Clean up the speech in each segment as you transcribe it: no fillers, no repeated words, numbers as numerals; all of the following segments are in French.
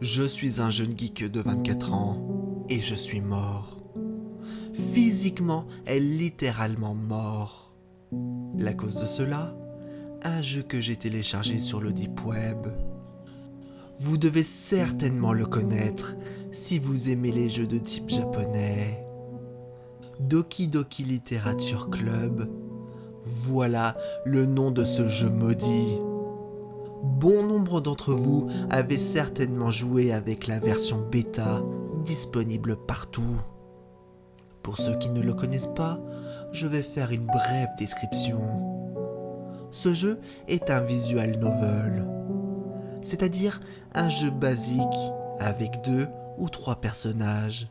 Je suis un jeune geek de 24 ans et je suis mort. Physiquement et littéralement mort. La cause de cela, un jeu que j'ai téléchargé sur le Deep Web. Vous devez certainement le connaître si vous aimez les jeux de type japonais. Doki Doki Literature Club, voilà le nom de ce jeu maudit. Bon nombre d'entre vous avaient certainement joué avec la version bêta disponible partout. Pour ceux qui ne le connaissent pas, je vais faire une brève description. Ce jeu est un visual novel, c'est-à-dire un jeu basique avec 2 ou 3 personnages.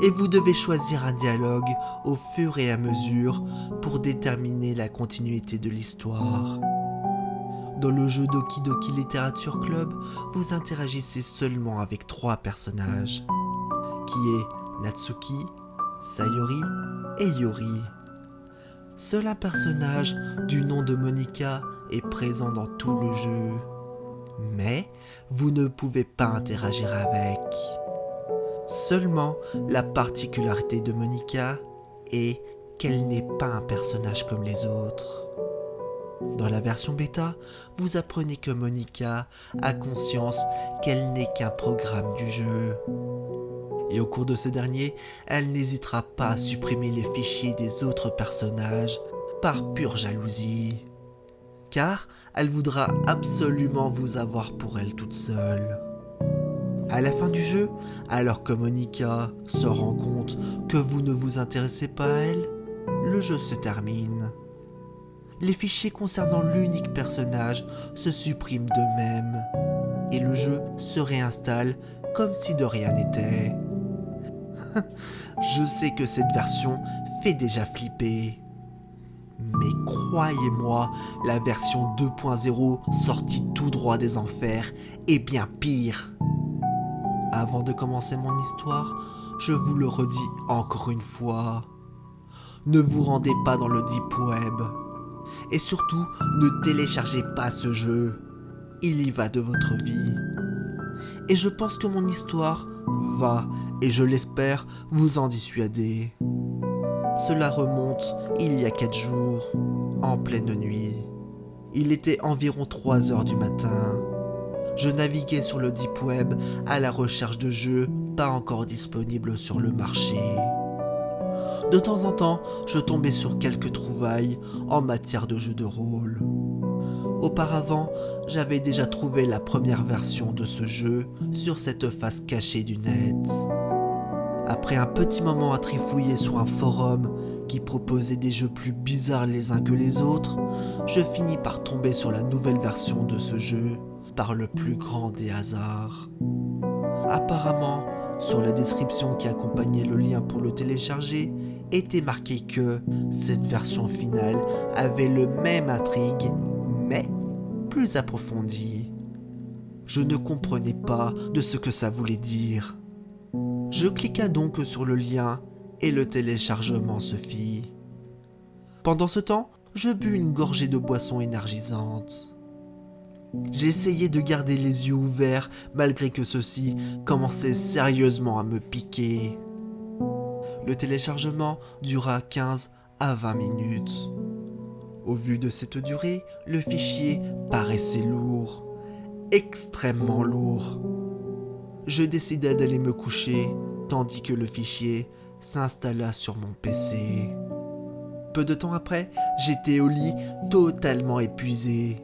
Et vous devez choisir un dialogue au fur et à mesure pour déterminer la continuité de l'histoire. Dans le jeu Doki Doki Literature Club, vous interagissez seulement avec 3 personnages, qui est Natsuki, Sayori et Yuri. Seul un personnage du nom de Monika est présent dans tout le jeu, mais vous ne pouvez pas interagir avec. Seulement, la particularité de Monika est qu'elle n'est pas un personnage comme les autres. Dans la version bêta, vous apprenez que Monika a conscience qu'elle n'est qu'un programme du jeu. Et au cours de ce dernier, elle n'hésitera pas à supprimer les fichiers des autres personnages par pure jalousie. Car elle voudra absolument vous avoir pour elle toute seule. À la fin du jeu, alors que Monika se rend compte que vous ne vous intéressez pas à elle, le jeu se termine. Les fichiers concernant l'unique personnage se suppriment d'eux-mêmes et le jeu se réinstalle comme si de rien n'était. Je sais que cette version fait déjà flipper. Mais croyez-moi, la version 2.0 sortie tout droit des enfers est bien pire. Avant de commencer mon histoire, je vous le redis encore une fois. Ne vous rendez pas dans le Deep Web. Et surtout, ne téléchargez pas ce jeu. Il y va de votre vie. Et je pense que mon histoire va, et je l'espère, vous en dissuader. Cela remonte il y a 4 jours, en pleine nuit. Il était environ 3 heures du matin. Je naviguais sur le Deep Web à la recherche de jeux pas encore disponibles sur le marché. De temps en temps, je tombais sur quelques trouvailles en matière de jeux de rôle. Auparavant, j'avais déjà trouvé la première version de ce jeu sur cette face cachée du net. Après un petit moment à trifouiller sur un forum qui proposait des jeux plus bizarres les uns que les autres, je finis par tomber sur la nouvelle version de ce jeu par le plus grand des hasards. Apparemment, sur la description qui accompagnait le lien pour le télécharger, était marqué que cette version finale avait le même intrigue, mais plus approfondie. Je ne comprenais pas de ce que ça voulait dire. Je cliqua donc sur le lien et le téléchargement se fit. Pendant ce temps, je bus une gorgée de boisson énergisante. J'essayais de garder les yeux ouverts malgré que ceux-ci commençaient sérieusement à me piquer. Le téléchargement dura 15 à 20 minutes. Au vu de cette durée, le fichier paraissait lourd, extrêmement lourd. Je décidai d'aller me coucher tandis que le fichier s'installa sur mon PC. Peu de temps après, j'étais au lit totalement épuisé.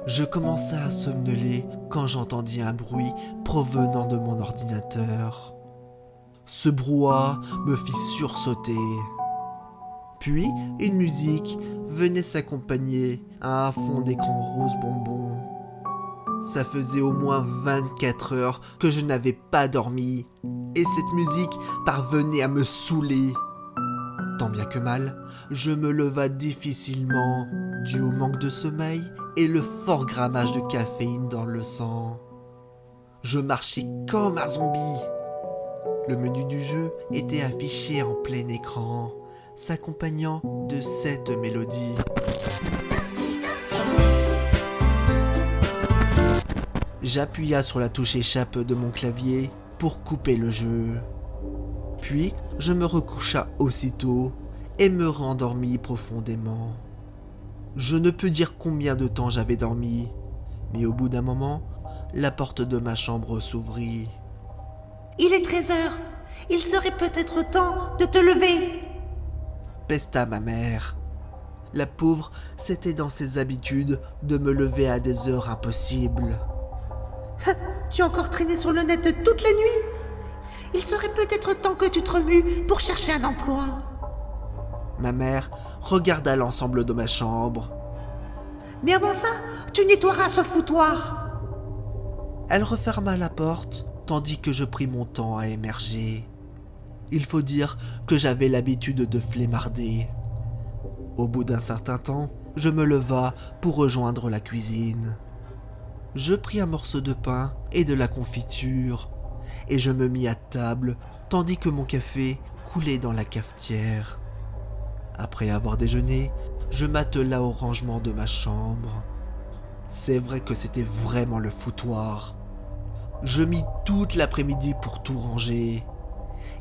Je commençais à somnoler quand j'entendis un bruit provenant de mon ordinateur. Ce brouhaha me fit sursauter. Puis, une musique venait s'accompagner à un fond d'écran rose bonbon. Ça faisait au moins 24 heures que je n'avais pas dormi, et cette musique parvenait à me saouler. Tant bien que mal, je me leva difficilement, dû au manque de sommeil et le fort grammage de caféine dans le sang. Je marchais comme un zombie. Le menu du jeu était affiché en plein écran, s'accompagnant de cette mélodie. J'appuya sur la touche échappe de mon clavier pour couper le jeu. Puis, je me recoucha aussitôt et me rendormis profondément. Je ne peux dire combien de temps j'avais dormi, mais au bout d'un moment, la porte de ma chambre s'ouvrit. « Il est 13h. Il serait peut-être temps de te lever !» Pesta ma mère. La pauvre, c'était dans ses habitudes de me lever à des heures impossibles. « Tu as encore traîné sur le net toute la nuit ? Il serait peut-être temps que tu te remues pour chercher un emploi. » Ma mère regarda l'ensemble de ma chambre. « Mais avant ça, tu nettoieras ce foutoir !» Elle referma la porte tandis que je pris mon temps à émerger. Il faut dire que j'avais l'habitude de flemmarder. Au bout d'un certain temps, je me leva pour rejoindre la cuisine. Je pris un morceau de pain et de la confiture, et je me mis à table tandis que mon café coulait dans la cafetière. Après avoir déjeuné, je m'attela au rangement de ma chambre. C'est vrai que c'était vraiment le foutoir. Je mis toute l'après-midi pour tout ranger.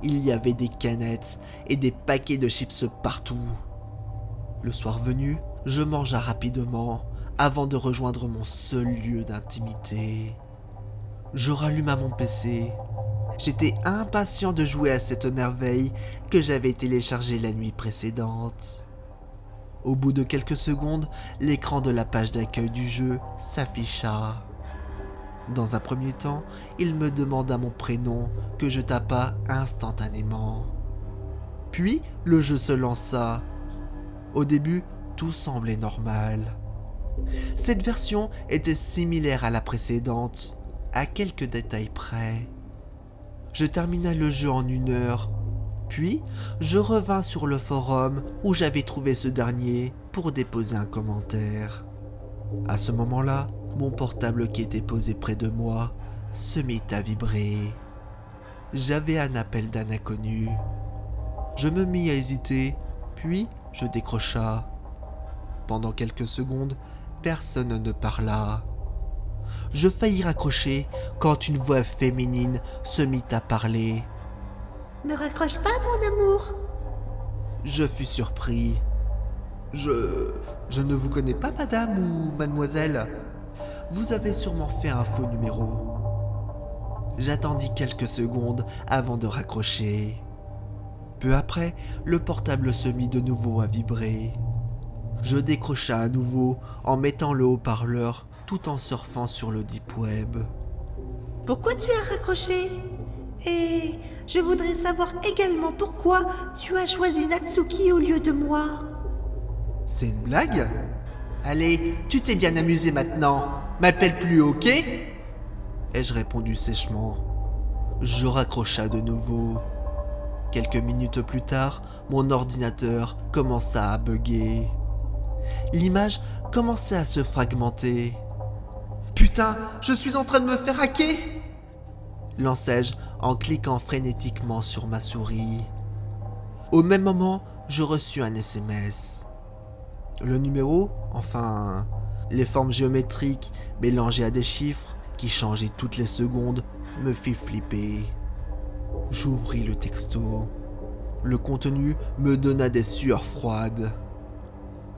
Il y avait des canettes et des paquets de chips partout. Le soir venu, je mangea rapidement avant de rejoindre mon seul lieu d'intimité. Je ralluma mon PC. J'étais impatient de jouer à cette merveille que j'avais téléchargée la nuit précédente. Au bout de quelques secondes, l'écran de la page d'accueil du jeu s'afficha. Dans un premier temps, il me demanda mon prénom que je tapa instantanément. Puis, le jeu se lança. Au début, tout semblait normal. Cette version était similaire à la précédente, à quelques détails près. Je terminai le jeu en 1 heure, puis je revins sur le forum où j'avais trouvé ce dernier pour déposer un commentaire. À ce moment-là, mon portable qui était posé près de moi se mit à vibrer. J'avais un appel d'un inconnu. Je me mis à hésiter, puis je décrocha. Pendant quelques secondes, personne ne parla. Je faillis raccrocher quand une voix féminine se mit à parler. « Ne raccroche pas, mon amour !» Je fus surpris. Je ne vous connais pas, madame ou mademoiselle. Vous avez sûrement fait un faux numéro. J'attendis quelques secondes avant de raccrocher. Peu après, le portable se mit de nouveau à vibrer. Je décrocha à nouveau en mettant le haut-parleur tout en surfant sur le deep web. « Pourquoi tu as raccroché ? Et je voudrais savoir également pourquoi tu as choisi Natsuki au lieu de moi. » C'est une blague ? Allez, tu t'es bien amusé maintenant. M'appelle plus, ok ? Ai-je répondu sèchement. Je raccrocha de nouveau. Quelques minutes plus tard, mon ordinateur commença à bugger. L'image commençait à se fragmenter. « Putain, je suis en train de me faire hacker !» lançai-je en cliquant frénétiquement sur ma souris. Au même moment, je reçus un SMS. Le numéro, enfin, les formes géométriques mélangées à des chiffres qui changeaient toutes les secondes, me fit flipper. J'ouvris le texto. Le contenu me donna des sueurs froides.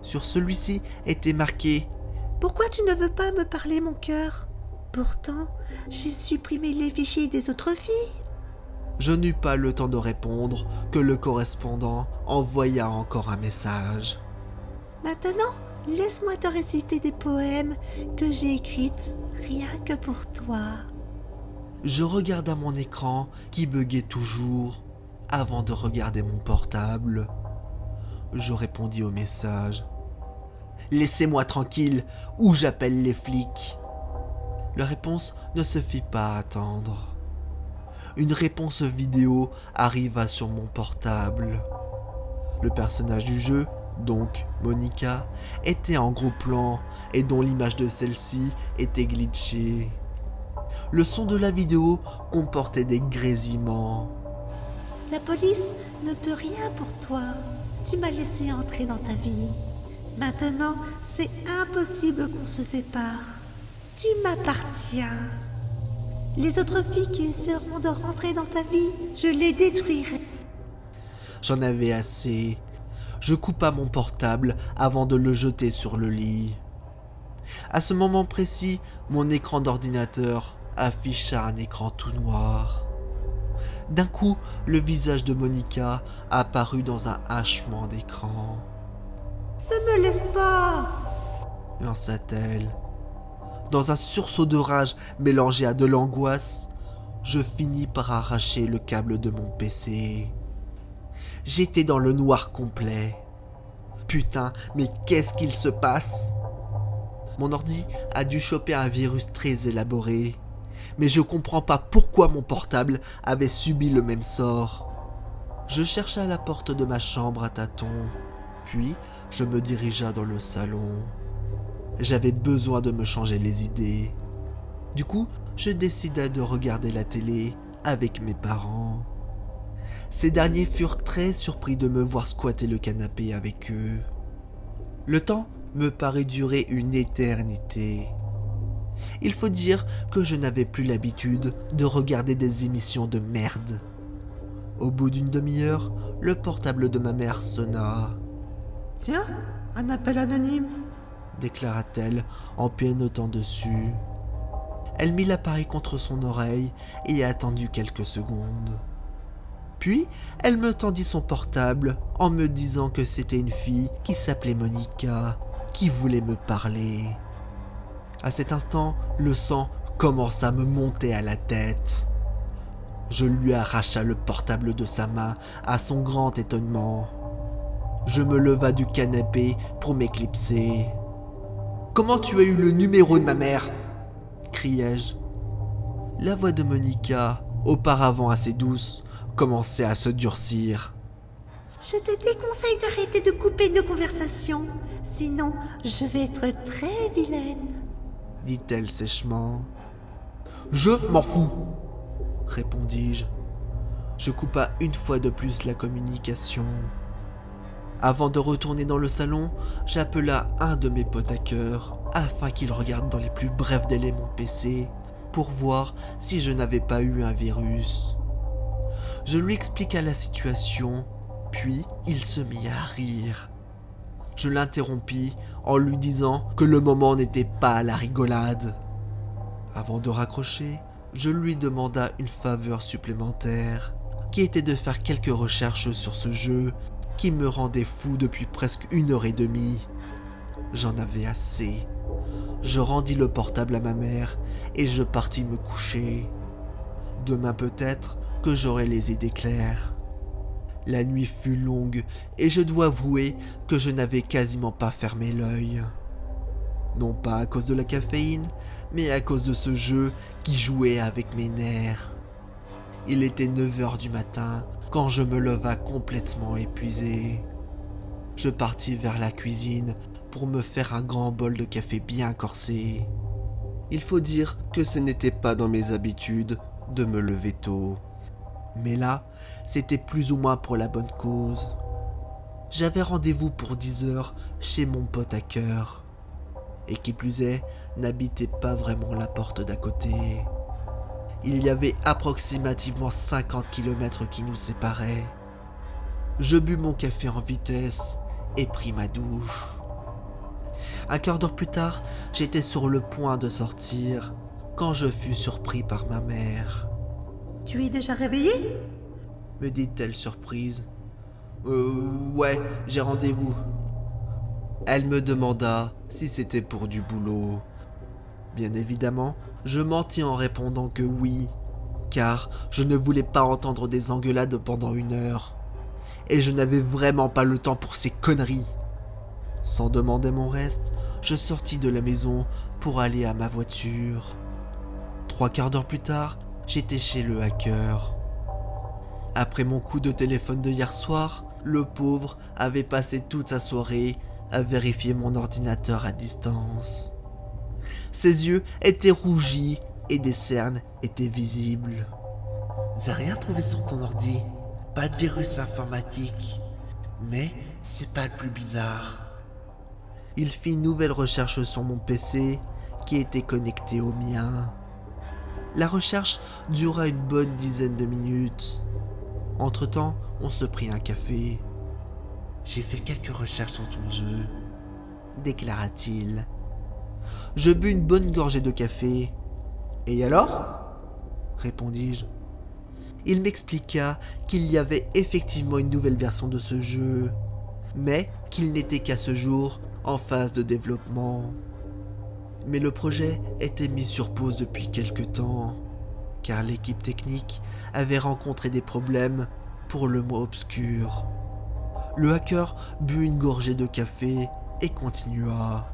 Sur celui-ci était marqué « Pourquoi tu ne veux pas me parler, mon cœur ? Pourtant, j'ai supprimé les fichiers des autres filles. » Je n'eus pas le temps de répondre que le correspondant envoya encore un message. « Maintenant, laisse-moi te réciter des poèmes que j'ai écrits rien que pour toi. » Je regarda mon écran qui buguait toujours avant de regarder mon portable. Je répondis au message. « Laissez-moi tranquille ou j'appelle les flics. » La réponse ne se fit pas attendre. Une réponse vidéo arriva sur mon portable. Le personnage du jeu, donc Monica, était en gros plan et dont l'image de celle-ci était glitchée. Le son de la vidéo comportait des grésillements. « La police ne peut rien pour toi. Tu m'as laissé entrer dans ta vie. Maintenant, c'est impossible qu'on se sépare. Tu m'appartiens. Les autres filles qui essaieront de rentrer dans ta vie, je les détruirai. J'en avais assez. Je coupa mon portable avant de le jeter sur le lit. À ce moment précis, mon écran d'ordinateur afficha un écran tout noir. D'un coup, le visage de Monica apparut dans un hachement d'écran. « Ne me laisse pas !» lança-t-elle. Dans un sursaut de rage mélangé à de l'angoisse, je finis par arracher le câble de mon PC. J'étais dans le noir complet. Putain, mais qu'est-ce qu'il se passe ? Mon ordi a dû choper un virus très élaboré, mais je comprends pas pourquoi mon portable avait subi le même sort. Je chercha la porte de ma chambre à tâtons, puis je me dirigea dans le salon. J'avais besoin de me changer les idées. Du coup, je décidai de regarder la télé avec mes parents. Ces derniers furent très surpris de me voir squatter le canapé avec eux. Le temps me parut durer une éternité. Il faut dire que je n'avais plus l'habitude de regarder des émissions de merde. Au bout d'une demi-heure, le portable de ma mère sonna. « Tiens, un appel anonyme !» déclara-t-elle en pianotant dessus. Elle mit l'appareil contre son oreille et attendit quelques secondes. Puis, elle me tendit son portable en me disant que c'était une fille qui s'appelait Monica, qui voulait me parler. À cet instant, le sang commença à me monter à la tête. Je lui arracha le portable de sa main à son grand étonnement. Je me leva du canapé pour m'éclipser. « Comment tu as eu le numéro de ma mère ?» criai-je. La voix de Monica, auparavant assez douce, commençait à se durcir. « Je te déconseille d'arrêter de couper nos conversations, sinon je vais être très vilaine. » dit-elle sèchement. « Je m'en fous !» répondis-je. Je coupa une fois de plus la communication. Avant de retourner dans le salon, j'appela un de mes potes hackers afin qu'il regarde dans les plus brefs délais mon PC pour voir si je n'avais pas eu un virus. Je lui expliqua la situation, puis il se mit à rire. Je l'interrompis en lui disant que le moment n'était pas à la rigolade. Avant de raccrocher, je lui demanda une faveur supplémentaire, qui était de faire quelques recherches sur ce jeu qui me rendait fou depuis presque 1h30. J'en avais assez. Je rendis le portable à ma mère et je partis me coucher. Demain peut-être que j'aurai les idées claires. La nuit fut longue et je dois avouer que je n'avais quasiment pas fermé l'œil. Non pas à cause de la caféine, mais à cause de ce jeu qui jouait avec mes nerfs. Il était 9h du matin quand je me leva complètement épuisé. Je partis vers la cuisine pour me faire un grand bol de café bien corsé. Il faut dire que ce n'était pas dans mes habitudes de me lever tôt. Mais là, c'était plus ou moins pour la bonne cause. J'avais rendez-vous pour 10h chez mon pote hacker. Et qui plus est, n'habitait pas vraiment la porte d'à côté. Il y avait approximativement 50 km qui nous séparaient. Je bus mon café en vitesse et pris ma douche. Un quart d'heure plus tard, j'étais sur le point de sortir quand je fus surpris par ma mère. « Tu es déjà réveillé ?» me dit-elle surprise. Ouais, j'ai rendez-vous. Elle me demanda si c'était pour du boulot. Bien évidemment, je mentis en répondant que oui, car je ne voulais pas entendre des engueulades pendant 1 heure. Et je n'avais vraiment pas le temps pour ces conneries. Sans demander mon reste, je sortis de la maison pour aller à ma voiture. 3 quarts d'heure plus tard, j'étais chez le hacker. Après mon coup de téléphone de hier soir, le pauvre avait passé toute sa soirée à vérifier mon ordinateur à distance. Ses yeux étaient rougis et des cernes étaient visibles. « J'ai rien trouvé sur ton ordi, pas de virus informatique, mais c'est pas le plus bizarre. » Il fit une nouvelle recherche sur mon PC qui était connecté au mien. La recherche dura une bonne dizaine de minutes. Entre-temps, on se prit un café. J'ai fait quelques recherches sur ton jeu, déclara-t-il. Je bus une bonne gorgée de café. Et alors ? Répondis-je. Il m'expliqua qu'il y avait effectivement une nouvelle version de ce jeu, mais qu'il n'était qu'à ce jour en phase de développement. Mais le projet était mis sur pause depuis quelque temps, car l'équipe technique avait rencontré des problèmes pour le mois obscur. Le hacker but une gorgée de café et continua.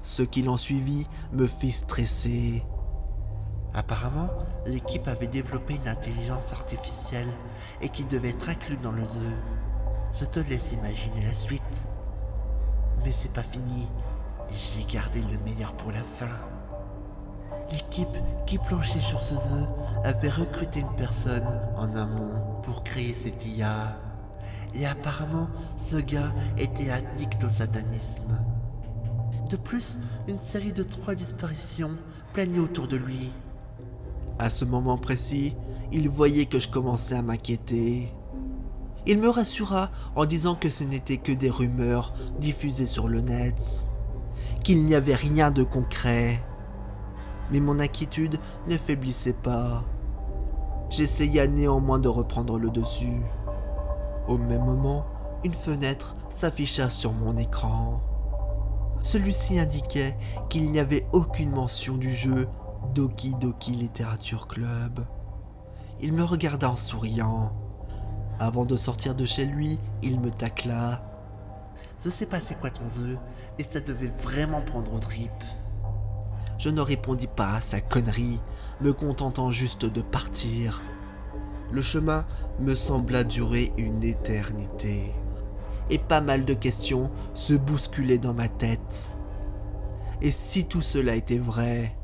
Ce qui l'en suivit me fit stresser. Apparemment, l'équipe avait développé une intelligence artificielle et qui devait être inclue dans le jeu. Je te laisse imaginer la suite. Mais c'est pas fini. J'ai gardé le meilleur pour la fin. L'équipe qui planchait sur ce jeu avait recruté une personne en amont pour créer cette IA. Et apparemment, ce gars était addict au satanisme. De plus, une série de 3 disparitions planait autour de lui. À ce moment précis, il voyait que je commençais à m'inquiéter. Il me rassura en disant que ce n'étaient que des rumeurs diffusées sur le net, qu'il n'y avait rien de concret. Mais mon inquiétude ne faiblissait pas. J'essaya néanmoins de reprendre le dessus. Au même moment, une fenêtre s'afficha sur mon écran. Celui-ci indiquait qu'il n'y avait aucune mention du jeu Doki Doki Literature Club. Il me regarda en souriant. Avant de sortir de chez lui, il me tacla. Je sais pas c'est quoi ton jeu, mais ça devait vraiment prendre aux tripes. Je ne répondis pas à sa connerie, me contentant juste de partir. Le chemin me sembla durer une éternité. Et pas mal de questions se bousculaient dans ma tête. Et si tout cela était vrai ?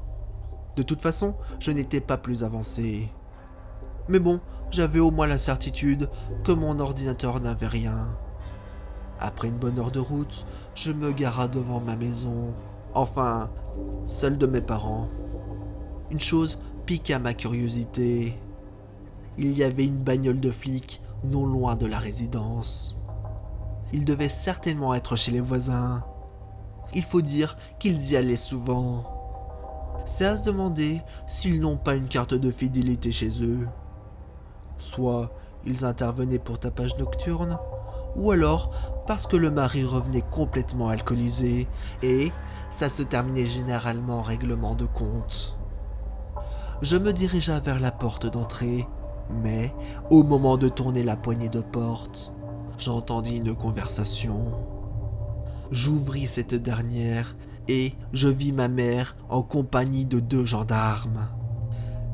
De toute façon, je n'étais pas plus avancé. Mais bon, j'avais au moins la certitude que mon ordinateur n'avait rien. Après une bonne heure de route, je me gara devant ma maison. Enfin, celle de mes parents. Une chose piqua ma curiosité. Il y avait une bagnole de flic non loin de la résidence. Il devait certainement être chez les voisins. Il faut dire qu'ils y allaient souvent. C'est à se demander s'ils n'ont pas une carte de fidélité chez eux. Soit ils intervenaient pour tapage nocturne, ou alors parce que le mari revenait complètement alcoolisé et ça se terminait généralement en règlement de compte. Je me dirigea vers la porte d'entrée, mais au moment de tourner la poignée de porte, j'entendis une conversation. J'ouvris cette dernière et je vis ma mère en compagnie de 2 gendarmes.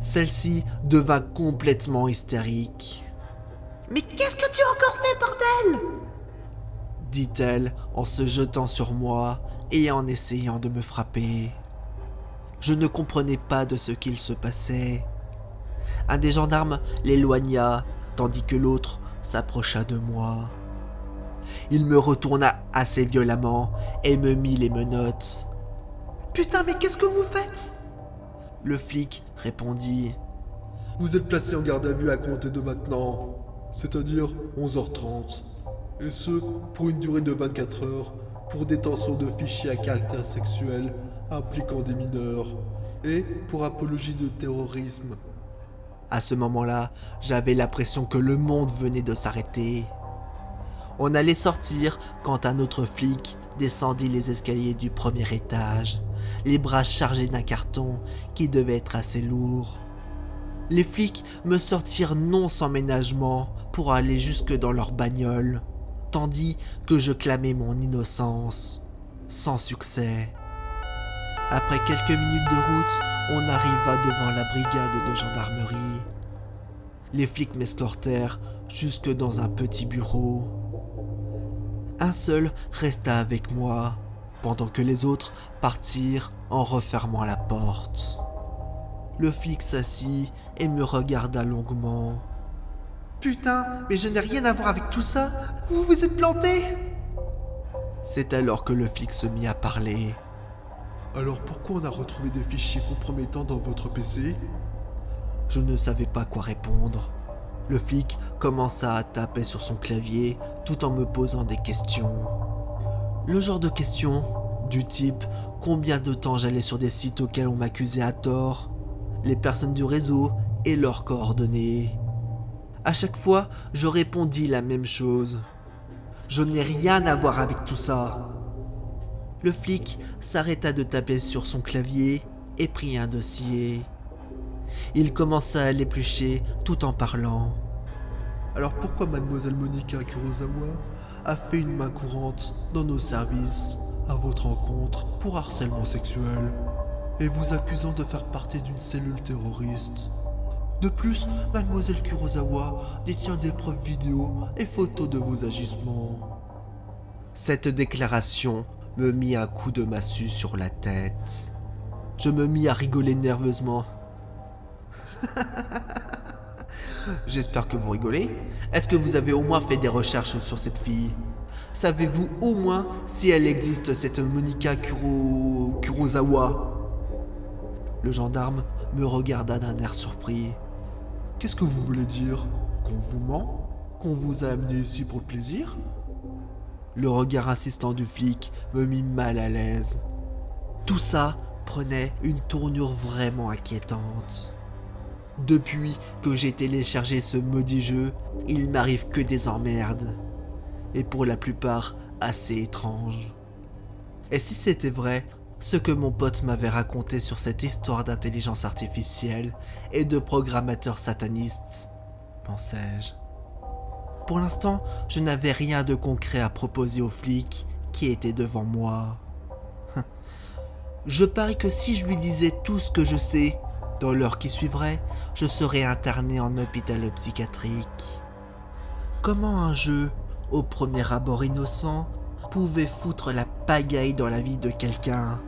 Celle-ci devint complètement hystérique. « Mais qu'est-ce que tu as encore fait, bordel ?» dit-elle en se jetant sur moi et en essayant de me frapper. Je ne comprenais pas de ce qu'il se passait. Un des gendarmes l'éloigna, tandis que l'autre s'approcha de moi. Il me retourna assez violemment et me mit les menottes. « Putain, mais qu'est-ce que vous faites ?» Le flic répondit. « Vous êtes placé en garde à vue à compter de maintenant, c'est-à-dire 11h30. Et ce, pour une durée de 24 heures, pour détention de fichiers à caractère sexuel impliquant des mineurs, et pour apologie de terrorisme. » À ce moment-là, j'avais l'impression que le monde venait de s'arrêter. On allait sortir quand un autre flic descendit les escaliers du premier étage, les bras chargés d'un carton qui devait être assez lourd. Les flics me sortirent non sans ménagement pour aller jusque dans leur bagnole, tandis que je clamais mon innocence, sans succès. Après quelques minutes de route, on arriva devant la brigade de gendarmerie. Les flics m'escortèrent jusque dans un petit bureau. Un seul resta avec moi, pendant que les autres partirent en refermant la porte. Le flic s'assit et me regarda longuement. « Putain, mais je n'ai rien à voir avec tout ça. Vous vous êtes planté ?» C'est alors que le flic se mit à parler. Alors pourquoi on a retrouvé des fichiers compromettants dans votre PC? Je ne savais pas quoi répondre. Le flic commença à taper sur son clavier tout en me posant des questions. Le genre de questions du type combien de temps j'allais sur des sites auxquels on m'accusait à tort, les personnes du réseau et leurs coordonnées. À chaque fois, je répondis la même chose. Je n'ai rien à voir avec tout ça. Le flic s'arrêta de taper sur son clavier et prit un dossier. Il commença à l'éplucher tout en parlant. Alors pourquoi mademoiselle Monica Kurosawa a fait une main courante dans nos services à votre encontre pour harcèlement sexuel et vous accusant de faire partie d'une cellule terroriste? De plus, mademoiselle Kurosawa détient des preuves vidéo et photos de vos agissements. Cette déclaration me mit un coup de massue sur la tête. Je me mis à rigoler nerveusement. J'espère que vous rigolez. Est-ce que vous avez au moins fait des recherches sur cette fille? Savez-vous au moins si elle existe, cette Monica Kurosawa? Le gendarme me regarda d'un air surpris. Qu'est-ce que vous voulez dire? Qu'on vous ment? Qu'on vous a amené ici pour le plaisir? Le regard insistant du flic me mit mal à l'aise. Tout ça prenait une tournure vraiment inquiétante. Depuis que j'ai téléchargé ce maudit jeu, il m'arrive que des emmerdes. Et pour la plupart assez étranges. Et si c'était vrai, ce que mon pote m'avait raconté sur cette histoire d'intelligence artificielle et de programmateurs satanistes, pensais-je. Pour l'instant, je n'avais rien de concret à proposer aux flics qui étaient devant moi. Je parie que si je lui disais tout ce que je sais, dans l'heure qui suivrait, je serais interné en hôpital psychiatrique. Comment un jeu, au premier abord innocent, pouvait foutre la pagaille dans la vie de quelqu'un?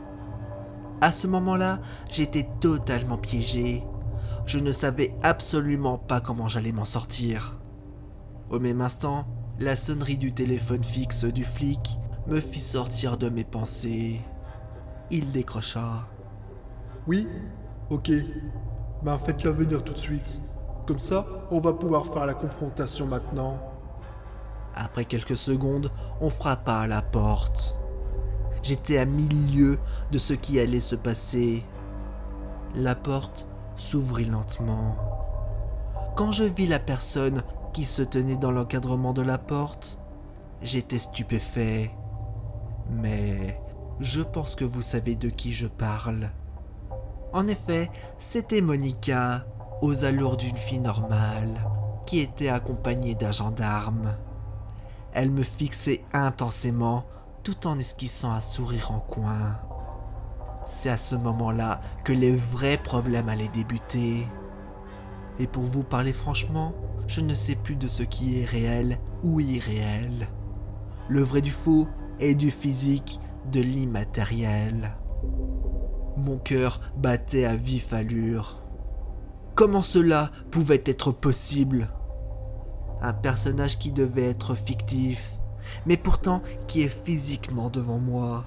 À ce moment-là, j'étais totalement piégé. Je ne savais absolument pas comment j'allais m'en sortir. Au même instant, la sonnerie du téléphone fixe du flic me fit sortir de mes pensées. Il décrocha. Oui? Ok. Ben faites-la venir tout de suite. Comme ça, on va pouvoir faire la confrontation maintenant. Après quelques secondes, on frappa à la porte. J'étais à 1000 lieues de ce qui allait se passer. La porte s'ouvrit lentement. Quand je vis la personne qui se tenait dans l'encadrement de la porte, j'étais stupéfait. Mais je pense que vous savez de qui je parle. En effet, c'était Monica, aux allures d'une fille normale, qui était accompagnée d'un gendarme. Elle me fixait intensément, tout en esquissant un sourire en coin. C'est à ce moment-là que les vrais problèmes allaient débuter. Et pour vous parler franchement, je ne sais plus de ce qui est réel ou irréel. Le vrai du faux et du physique, de l'immatériel. Mon cœur battait à vive allure. Comment cela pouvait être possible? Un personnage qui devait être fictif, mais pourtant qui est physiquement devant moi.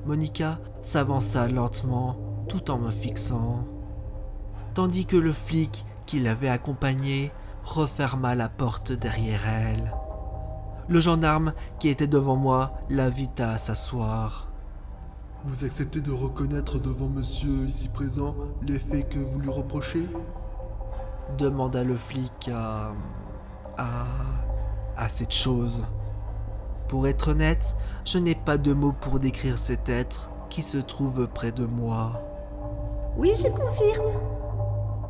Monica s'avança lentement, tout en me fixant, tandis que le flic qui l'avait accompagnée referma la porte derrière elle. Le gendarme qui était devant moi l'invita à s'asseoir. Vous acceptez de reconnaître devant monsieur ici présent les faits que vous lui reprochez? Demanda le flic à cette chose. Pour être honnête, je n'ai pas de mots pour décrire cet être qui se trouve près de moi. Oui, je confirme.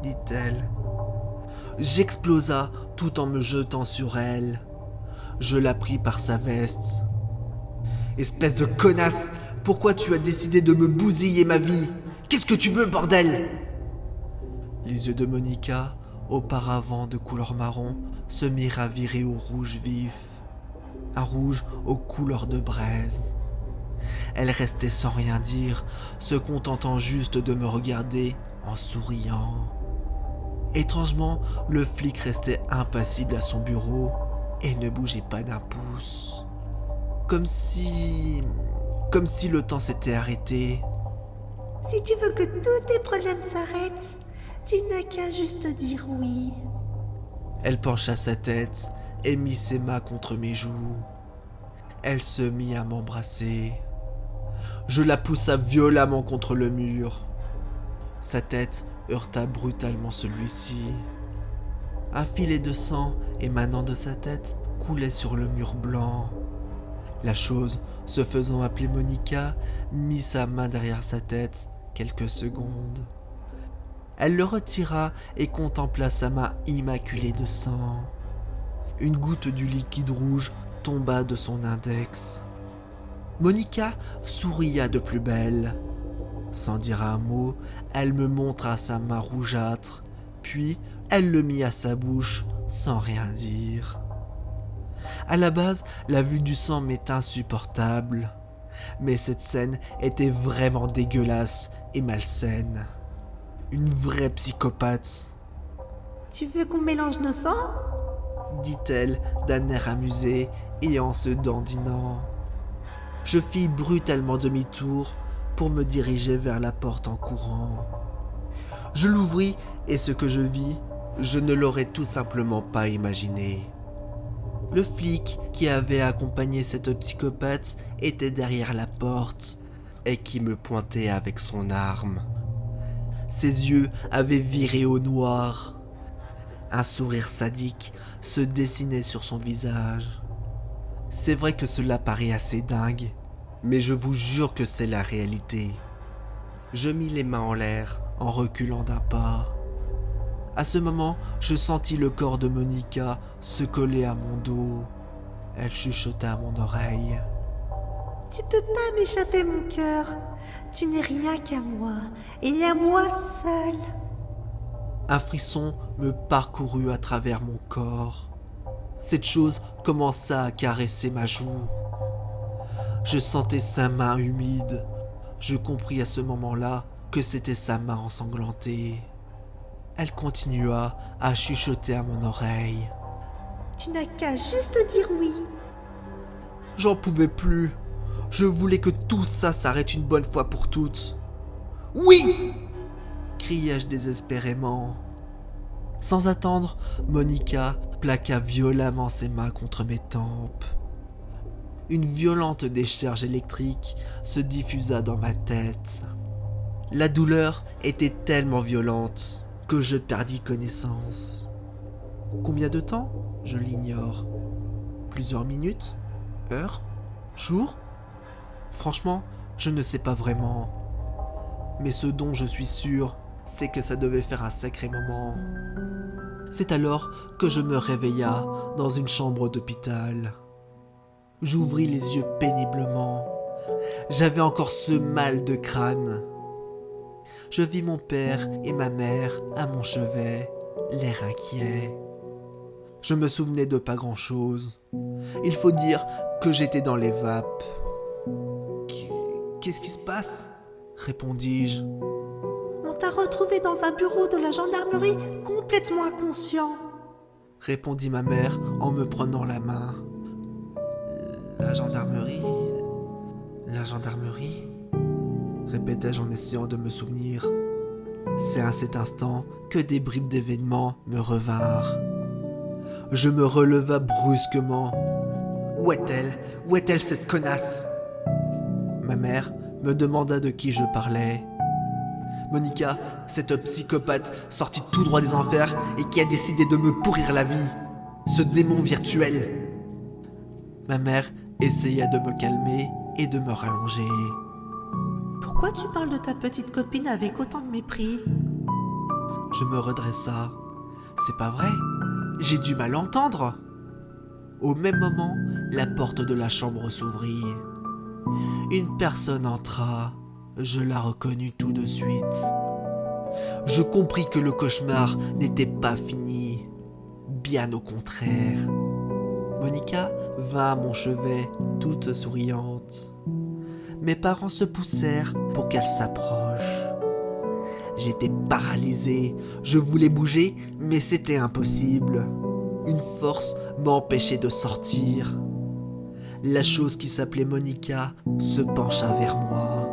Dit-elle. J'explosa tout en me jetant sur elle. Je la pris par sa veste. Espèce de connasse, pourquoi tu as décidé de me bousiller ma vie? Qu'est-ce que tu veux, bordel? Les yeux de Monica, auparavant de couleur marron, se mirent à virer au rouge vif. Un rouge aux couleurs de braise. Elle restait sans rien dire, se contentant juste de me regarder en souriant. Étrangement, le flic restait impassible à son bureau et ne bougeait pas d'un pouce. Comme si le temps s'était arrêté Si tu veux que tous tes problèmes s'arrêtent, tu n'as qu'à juste dire oui. Elle pencha sa tête et mit ses mains contre mes joues. Elle se mit à m'embrasser. Je la poussa violemment contre le mur. Sa tête heurta brutalement celui-ci. Un filet de sang émanant de sa tête coulait sur le mur blanc. La chose, se faisant appeler Monica, mit sa main derrière sa tête quelques secondes. Elle le retira et contempla sa main immaculée de sang. Une goutte du liquide rouge tomba de son index. Monica souria de plus belle. Sans dire un mot, elle me montra sa main rougeâtre, puis elle le mit à sa bouche sans rien dire. À la base, la vue du sang m'est insupportable, mais cette scène était vraiment dégueulasse et malsaine. Une vraie psychopathe, Tu veux qu'on mélange nos sangs? dit-elle d'un air amusé et en se dandinant. Je fis brutalement demi-tour pour me diriger vers la porte en courant. Je l'ouvris et ce que je vis, je ne l'aurais tout simplement pas imaginé. Le flic qui avait accompagné cette psychopathe était derrière la porte et qui me pointait avec son arme. Ses yeux avaient viré au noir. Un sourire sadique se dessinait sur son visage. C'est vrai que cela paraît assez dingue, mais je vous jure que c'est la réalité. Je mis les mains en l'air en reculant d'un pas. À ce moment, je sentis le corps de Monica se coller à mon dos. Elle chuchota à mon oreille. Tu peux pas m'échapper, mon cœur. Tu n'es rien qu'à moi, et à moi seul. Un frisson me parcourut à travers mon corps. Cette chose commença à caresser ma joue. Je sentais sa main humide. Je compris à ce moment-là que c'était sa main ensanglantée. Elle continua à chuchoter à mon oreille. Tu n'as qu'à juste dire oui. J'en pouvais plus. Je voulais que tout ça s'arrête une bonne fois pour toutes. Oui! Criai-je désespérément. Sans attendre, Monica plaqua violemment ses mains contre mes tempes. Une violente décharge électrique se diffusa dans ma tête. La douleur était tellement violente que je perdis connaissance. Combien de temps? Je l'ignore. Plusieurs minutes? Heures? Jours? Franchement, je ne sais pas vraiment. Mais ce dont je suis sûr, c'est que ça devait faire un sacré moment. C'est alors que je me réveilla dans une chambre d'hôpital. J'ouvris les yeux péniblement. J'avais encore ce mal de crâne. Je vis mon père et ma mère à mon chevet, l'air inquiet. Je me souvenais de pas grand-chose. Il faut dire que j'étais dans les vapes. Qu'est-ce qui se passe? Répondis-je. On t'a retrouvé dans un bureau de la gendarmerie complètement inconscient. Répondit ma mère en me prenant la main. La gendarmerie? La gendarmerie? Répétais-je en essayant de me souvenir. C'est à cet instant que des bribes d'événements me revinrent. Je me releva brusquement. Où est-elle? Où est-elle cette connasse? Ma mère me demanda de qui je parlais. Monica, cette psychopathe sortie tout droit des enfers et qui a décidé de me pourrir la vie. Ce démon virtuel. Ma mère essaya de me calmer et de me rallonger. Pourquoi tu parles de ta petite copine avec autant de mépris? Je me redressa. C'est pas vrai, j'ai dû mal entendre. Au même moment, la porte de la chambre s'ouvrit. Une personne entra. Je la reconnus tout de suite. Je compris que le cauchemar n'était pas fini. Bien au contraire. Monica vint à mon chevet, toute souriante. Mes parents se poussèrent pour qu'elle s'approche. J'étais paralysé. Je voulais bouger, mais c'était impossible. Une force m'empêchait de sortir. La chose qui s'appelait Monica se pencha vers moi.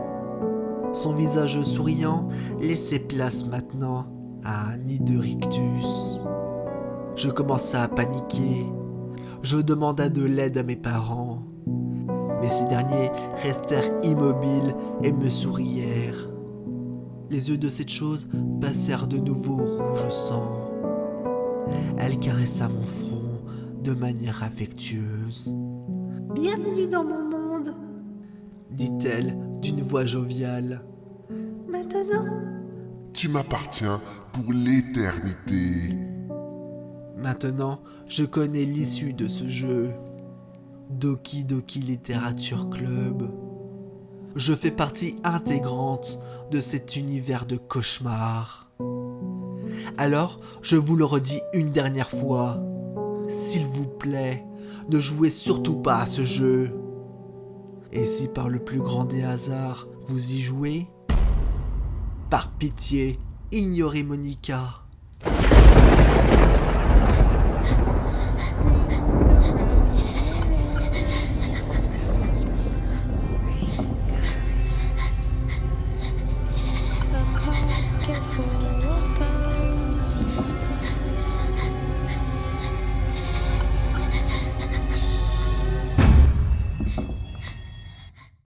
Son visage souriant laissait place maintenant à un nid de rictus. Je commença à paniquer. Je demanda de l'aide à mes parents. Mais ces derniers restèrent immobiles et me sourièrent. Les yeux de cette chose passèrent de nouveau au rouge sang. Elle caressa mon front de manière affectueuse. « Bienvenue dans mon monde. Dit-elle d'une voix joviale. Maintenant, Tu m'appartiens pour l'éternité. Maintenant, je connais l'issue de ce jeu. Doki Doki Literature Club. Je fais partie intégrante de cet univers de cauchemar. Alors, je vous le redis une dernière fois. S'il vous plaît, ne jouez surtout pas à ce jeu. Et si par le plus grand des hasards, vous y jouez, par pitié, ignorez Monica.